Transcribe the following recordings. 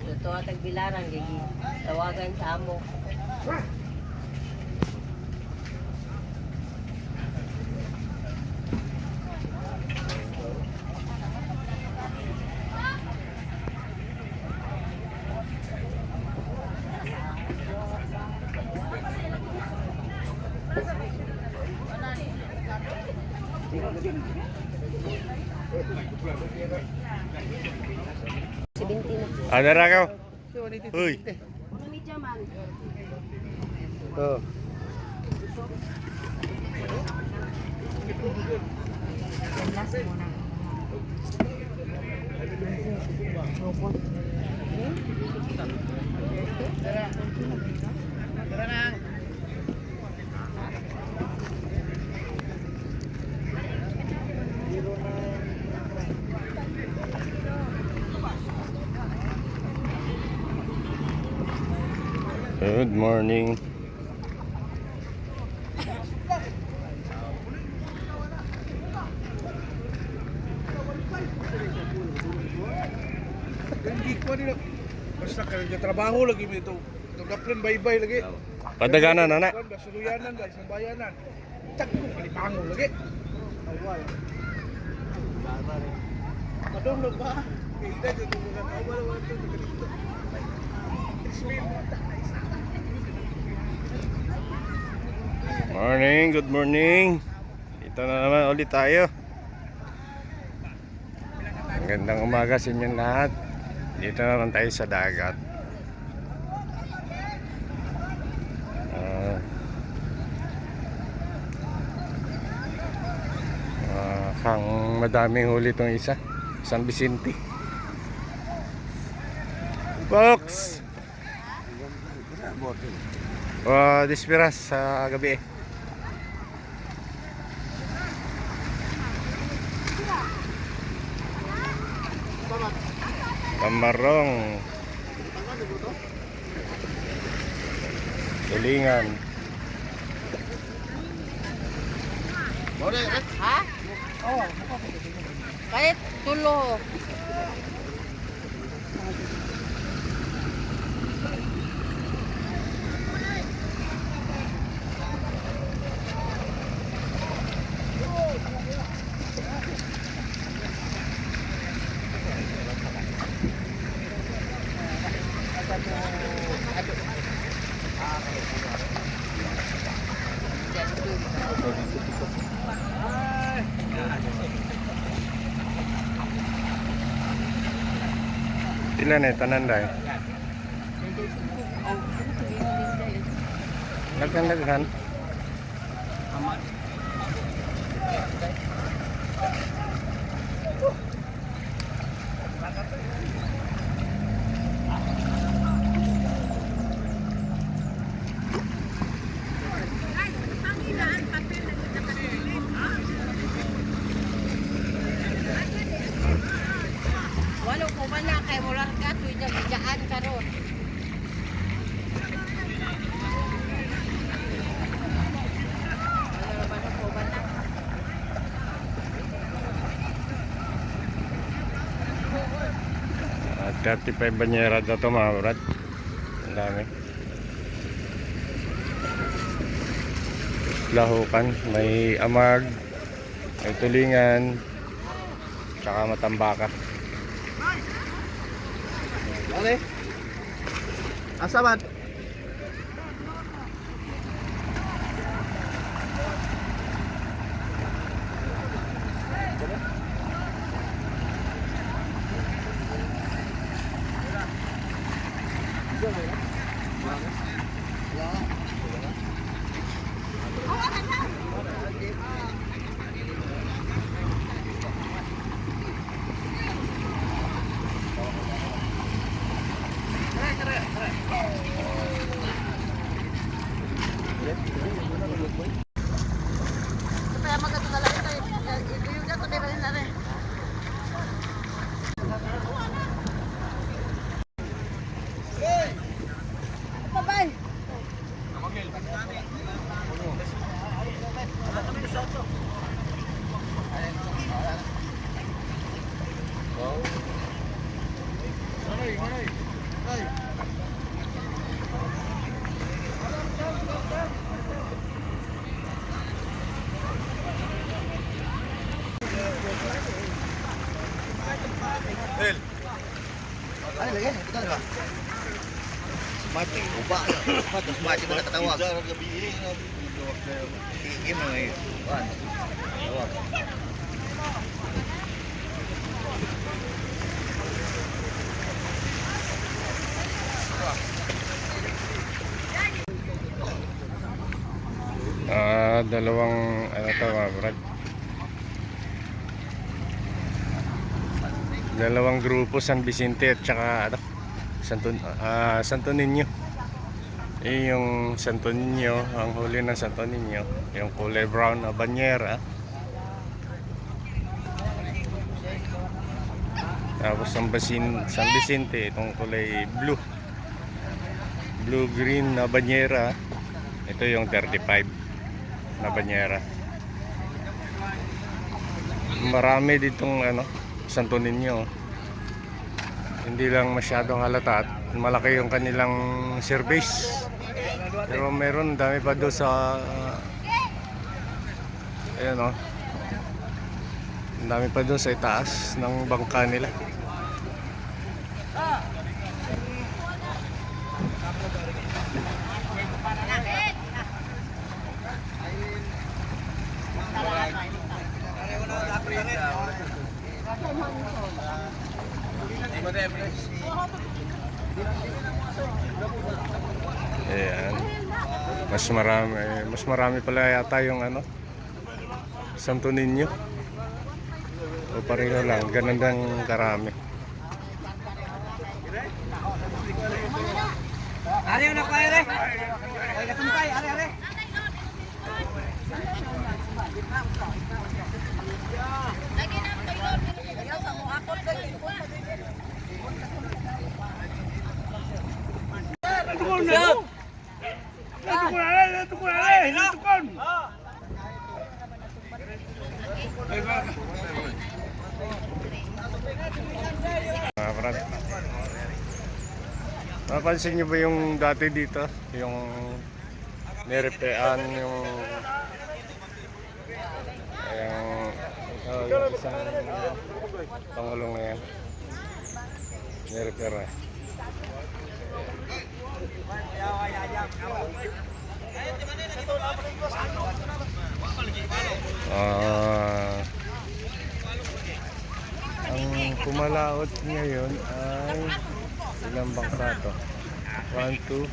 Totoo at agbilaran, gigi. Tawagan sa amo. Ada ra ka? Uy. Oh. Good morning. Hindi ko nila. Basta ka trabaho lagi mo ito. Ito kaplan bye-bye lagi. Padaganan na. Suluyanan guys, ang bayanan. Tagko kalipango lagi. Madong ba? Kita dito mga kawala dito dito. Morning, good morning. Ito na naman ulit tayo. Magandang umaga sa inyong lahat. Dito naman tayo sa dagat. Kang madaming huli itong isa. San Vicente. Box! Dispiras sa gabi. Kamarong. Tulingan. Ha? Oo. Kahit tulo. Ilan eh, tanan dahil? Nagkan. Walo ko ba na kay mular ka tuwid na bidaan karon. Wala ba na ko ba na? 35 banyera na ito mga brad. Ang dami. Lahukan, may amag, may tulingan, tsaka matambaka. Dale. Asa man? Kaya magato na lang ito. Ito yung gato din rin na rin. Bye-bye. Ano lagi? Ito ba? Mati, uba. Tapos mati mo natatawag. Iim mo ngayon. Tawag. Dalawang ano to mga brad. Dalawang grupo, San Vicente at saka ano, Santo Niño. Yung Santo Niño, ang huli ng Santo Niño, yung kulay brown na banyera. Tapos San Vicente, itong kulay blue-green na banyera. Ito yung 35 na banyera. Marami ditong ano, Santo Niño. Hindi lang masyadong halata at malaki yung kanilang service. Pero meron, dami pa doon sa ayan o. Ang dami pa doon sa itaas ng bangka nila. Ayan. Mas marami pala yata yung ano, Santo Niño. O pareho lang, ganun lang karami. Ari na kaya re. Ay katumpay, ari. Brad, napansin niyo ba yung dati dito? Yung nirepean, yung isang pangulong na yan. Nirepean. Ang pumalaot ngayon ay ilang bangka to? 1, 2,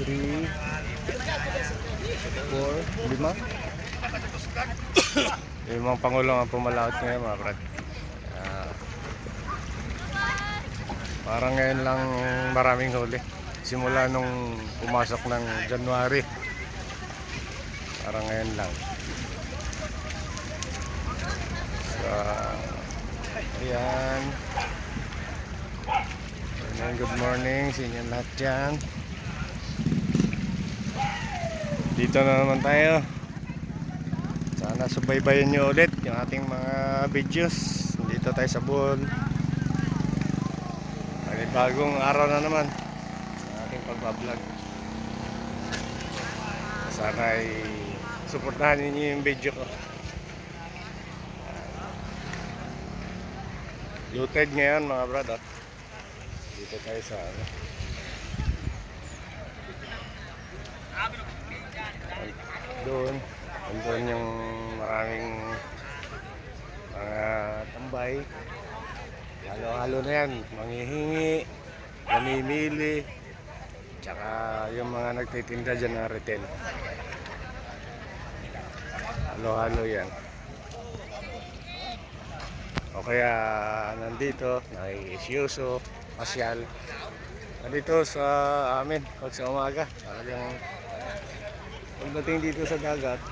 3, 4, 5. Limang pangulong ang pumalaot ngayon mga brad. Parang ngayon lang maraming huli. Simula nung pumasok ng January. Parang ngayon lang. So, ayan. Good morning sa inyo lahat dyan. Dito na naman tayo. Sana subaybayan nyo ulit yung ating mga videos. Dito tayo sa Bohol. Bagong araw na naman sa ating pagbablog. Sana ay suportahan niyo yung video ko. Looted ngayon mga brad. Dito tayo sa ano. Doon yung maraming mga tambay. Halo-halo na yan, manghihingi, namimili, tsaka yung mga nagtitinda dyan na retail. Halo-halo yan. O kaya nandito, nakikisyoso, pasyal. Nandito sa amin, pag sa umaga, talagang pagdating dito sa dagat,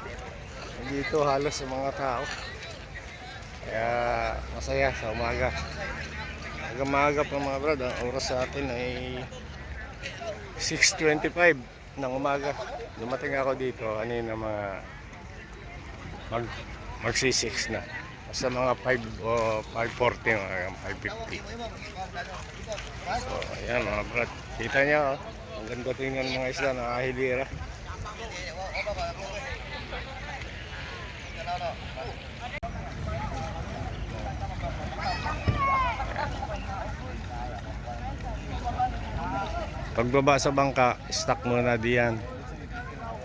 nandito halos sa mga tao. Kaya masaya sa umaga. Hanggang maaga pa mga brad, ang oras sa atin ay 6:25 ng umaga. Dumating ako dito kanina mga magsi-6 na. sa mga 5 o 540 hanggang 550. So, ayan mga brad. Kita nyo, oh. Ang ganda tingnan mga isla na hilira. Pagbaba sa bangka, stock muna diyan.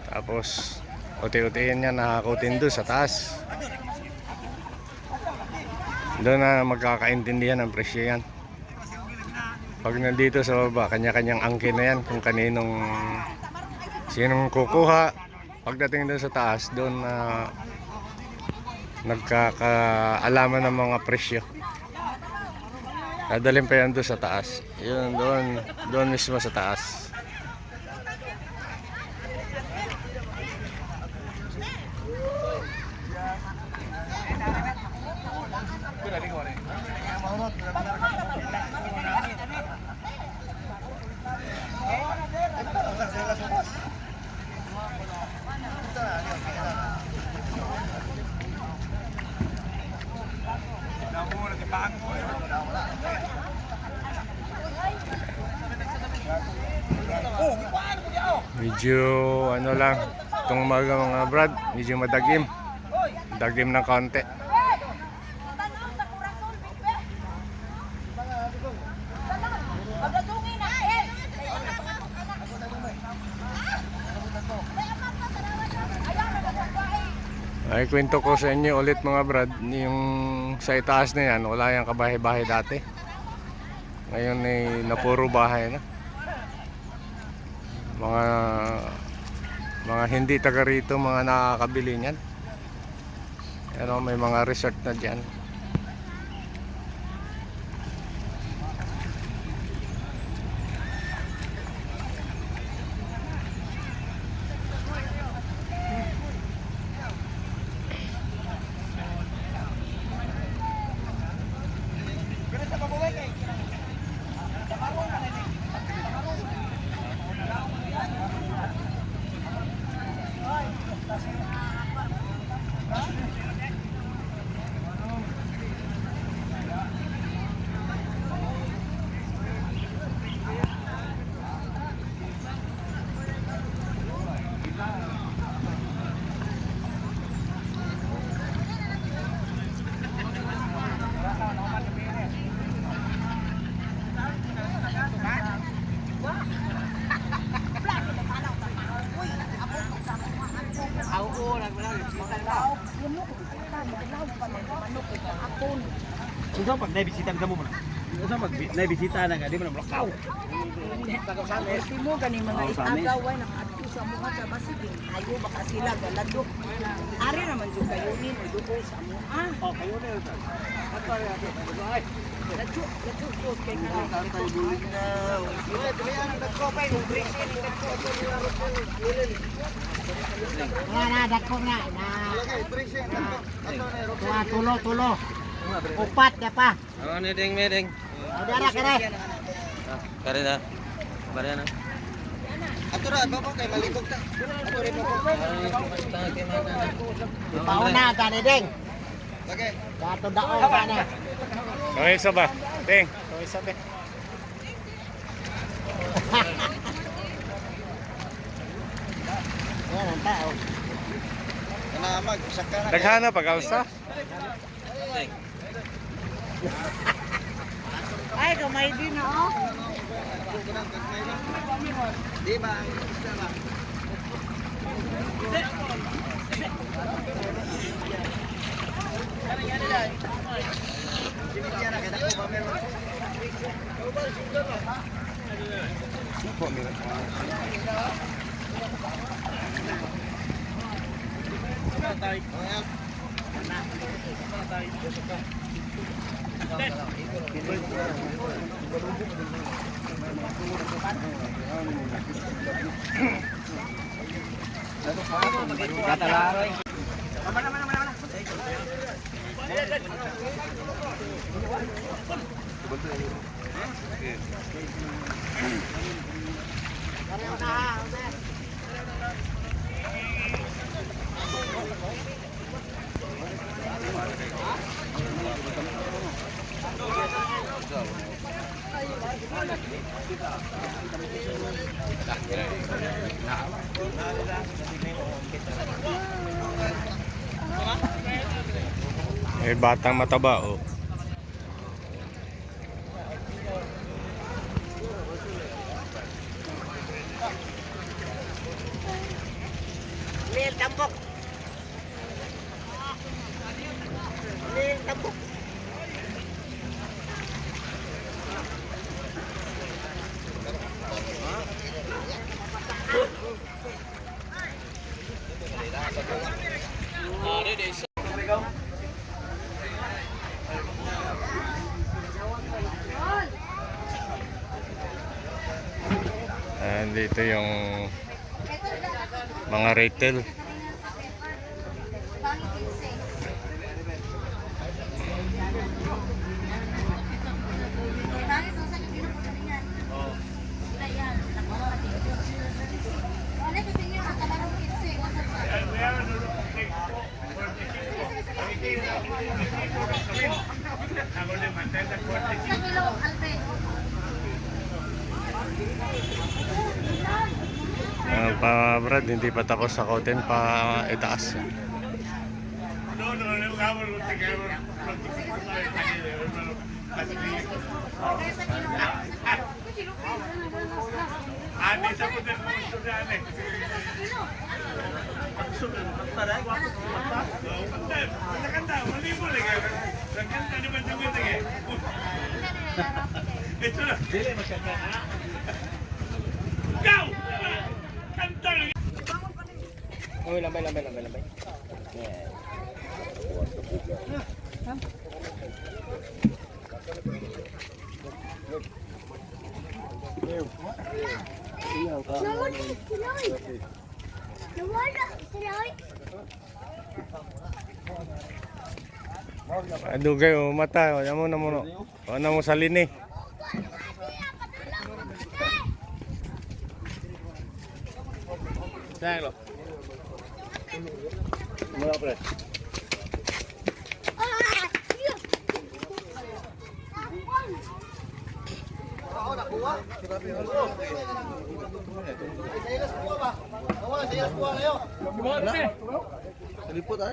Tapos, uti-utihin niya, nakakutin doon sa taas. Doon na magkakaintindihan ng presyo yan. Pag nandito sa baba, kanya-kanyang angkin na yan kung sinong kukuha. Pagdating doon sa taas, doon na nagkakaalaman ng mga presyo. Dadalhin pa yan doon sa taas. Yun, doon mismo sa taas. Medyo ano lang itong umaga mga brad, medyo madagim ng konti. Ay kwento ko sa inyo ulit mga brad, yung sa itaas na yan wala yung kabahay-bahay dati, ngayon ay napuro bahay na. Mga hindi taga rito, mga nakakabili niyan. Pero may mga resort na diyan. Susa pag naibisita mo mo. Susa pag naibisita na di mo na blakaw. Pagkakasama mo gani mga itagawan ng adto sa mga kabasig. Ayo baka sila galado. Ari naman jud kayo ni dugo sa mo. Oh, kayo na ito. Ato ya. Ay. Ladyo ko kay kana. Tayo bulig na. Na dako na. Tulo. Upat ya pa. Oh, medeng. Dara kare. Kare na. Bare na. Ato ra babo kay malikog ta. Ato rin babo. Pauna tani ding. Okay. Dato dao kana. Okay, isa ba? Ting, okay, isa ba? Yan ang tao. Kana magsaka na. Daghana pag-alsa? Ay, gamay din oh. Di ba ang isda ba? Eh, batang mataba, oh. Lil tambok. Lil tambok. And dito yung mga retail. Pa Brad, hindi pa tapos sa Koten pa itaas. Oh, lambay. Adugay o mata, wala mo na mo. Wala mo sa lini. Sayang lo. Mula pre. Lipot ah.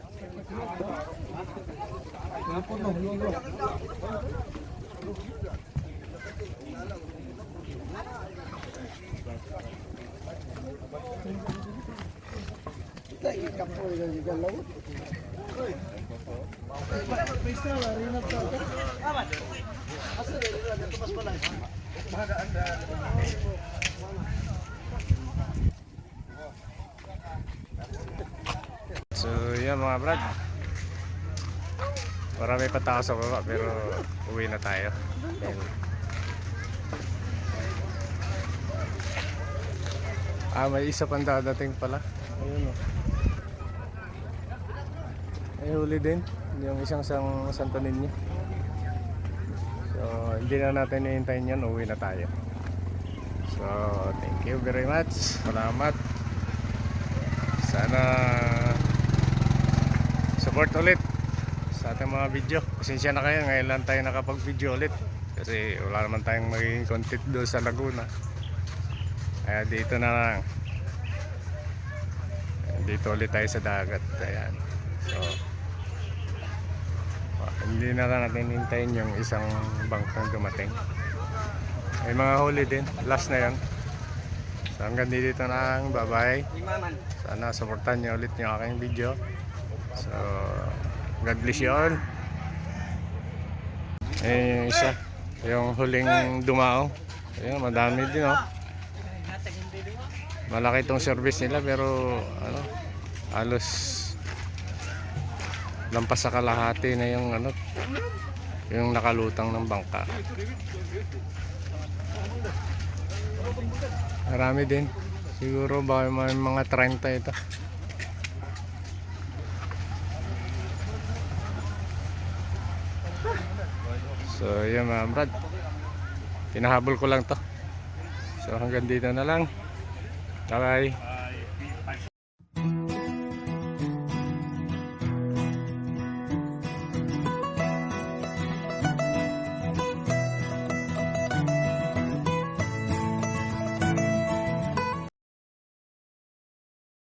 So yan mga brad, marami pa tao sa baba pero uwi na tayo. May isa pang dadating pala. Ayun, oh. Ay huli din yung isang Santo Niño. So hindi na natin hihintayin yan, uwi na tayo. So thank you very much, salamat. Sana support ulit sa ating mga video. Pasensya na kayo, ngayon lang tayo nakapag-video ulit kasi wala naman tayong magiging content doon sa Laguna. Kaya dito na lang, dito ulit tayo sa dagat. Ayan. So hindi na lang natin hintayin yung isang bangkang dumating. May mga huli din, last na yan. So hanggang dito na lang, bye bye. Sana supportan nyo ulit yung aking video. So God bless you all. Yung isa, yung huling dumao. Ayun, madami din, oh. Malaki itong service nila pero ano, halos lampas sa kalahati na yung ano, yung nakalutang ng bangka. Marami din. Siguro baka may mga 30 ito. So yun mga brad, pinahabol ko lang to. So hanggang dito na lang. Bye bye.